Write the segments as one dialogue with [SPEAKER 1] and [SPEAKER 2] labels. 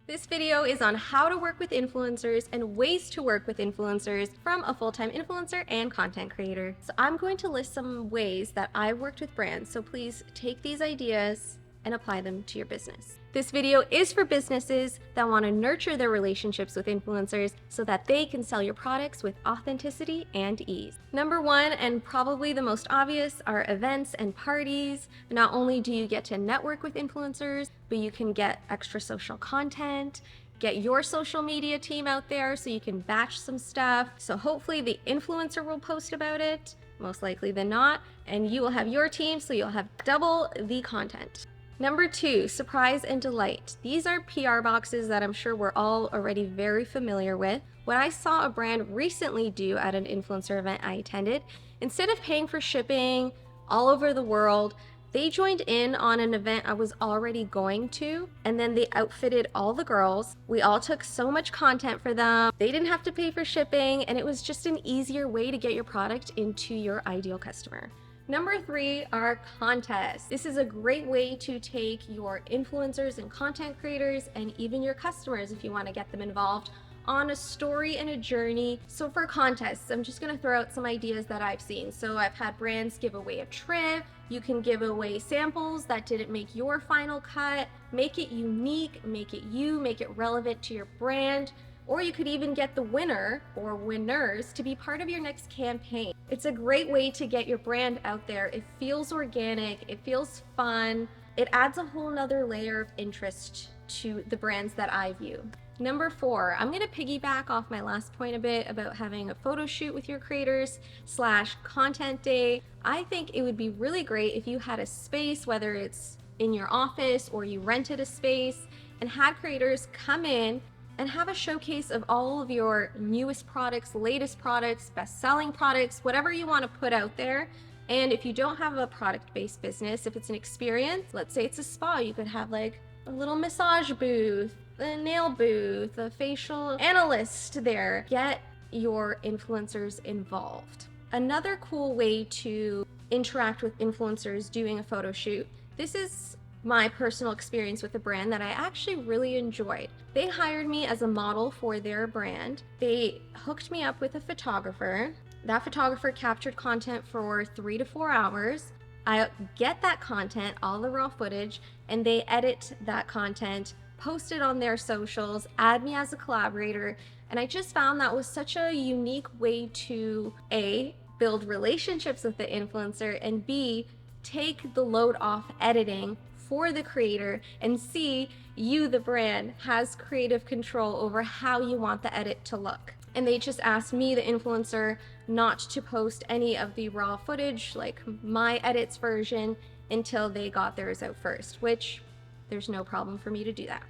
[SPEAKER 1] This video is on how to work with influencers and ways to work with influencers from a full-time influencer and content creator. So I'm going to list some ways that I've worked with brands, so please take these ideas and apply them to your business. This video is for businesses that want to nurture their relationships with influencers so that they can sell your products with authenticity and ease. Number one, and probably the most obvious, are events and parties. Not only do you get to network with influencers, but you can get extra social content, get your social media team out there so you can batch some stuff. So hopefully the influencer will post about it, most likely than not, and you will have your team, so you'll have double the content. Number two, surprise and delight. These are PR boxes that I'm sure we're all already very familiar with. What I saw a brand recently do at an influencer event I attended, instead of paying for shipping all over the world, they joined in on an event I was already going to, and then they outfitted all the girls. We all took so much content for them. They didn't have to pay for shipping, and it was just an easier way to get your product into your ideal customer. Number three are contests. This is a great way to take your influencers and content creators and even your customers, if you want to get them involved, on a story and a journey. So for contests, I'm just going to throw out some ideas that I've seen. So I've had brands give away a trip. You can give away samples that didn't make your final cut. Make it unique, make it you, make it relevant to your brand. Or you could even get the winner or winners to be part of your next campaign. It's a great way to get your brand out there. It feels organic, it feels fun. It adds a whole nother layer of interest to the brands that I view. Number four, I'm gonna piggyback off my last point a bit about having a photo shoot with your creators / content day. I think it would be really great if you had a space, whether it's in your office or you rented a space, and had creators come in and have a showcase of all of your newest products, latest products, best-selling products, whatever you want to put out there. And if you don't have a product-based business, if it's an experience, let's say it's a spa, you could have like a little massage booth, a nail booth, a facial analyst there. Get your influencers involved. Another cool way to interact with influencers doing a photo shoot, this is my personal experience with a brand that I actually really enjoyed. They hired me as a model for their brand. They hooked me up with a photographer. That photographer captured content for 3 to 4 hours. I get that content, all the raw footage, and they edit that content, post it on their socials, add me as a collaborator, and I just found that was such a unique way to A, build relationships with the influencer, and B, take the load off editing for the creator, and C, you, the brand, has creative control over how you want the edit to look. And they just asked me, the influencer, not to post any of the raw footage, like my edits version, until they got theirs out first, which there's no problem for me to do that.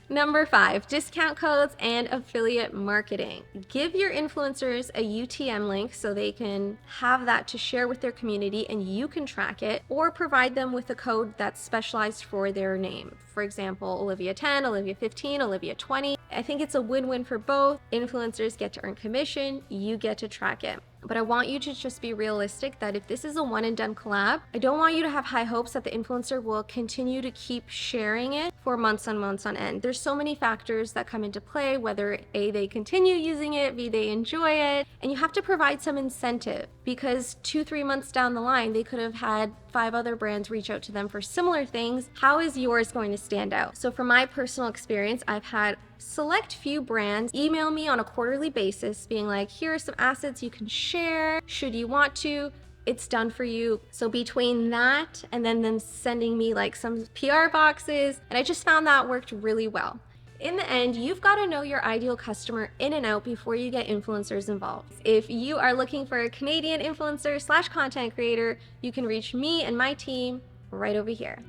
[SPEAKER 1] Number five, discount codes and affiliate marketing. Give your influencers a UTM link so they can have that to share with their community and you can track it, or provide them with a code that's specialized for their name. For example, Olivia 10, Olivia 15, Olivia 20. I think it's a win-win for both. Influencers get to earn commission, you get to track it. But I want you to just be realistic that if this is a one and done collab, I don't want you to have high hopes that the influencer will continue to keep sharing it for months and months on end. There's so many factors that come into play, whether A, they continue using it, B, they enjoy it, and you have to provide some incentive, because 2-3 months down the line, they could have had 5 other brands reach out to them for similar things. How is yours going to stand out? So from my personal experience, I've had select few brands email me on a quarterly basis being like, here are some assets you can share, should you want to. It's done for you. So between that and then them sending me like some PR boxes, and I just found that worked really well. In the end, you've got to know your ideal customer in and out before you get influencers involved. If you are looking for a Canadian influencer / content creator, you can reach me and my team right over here.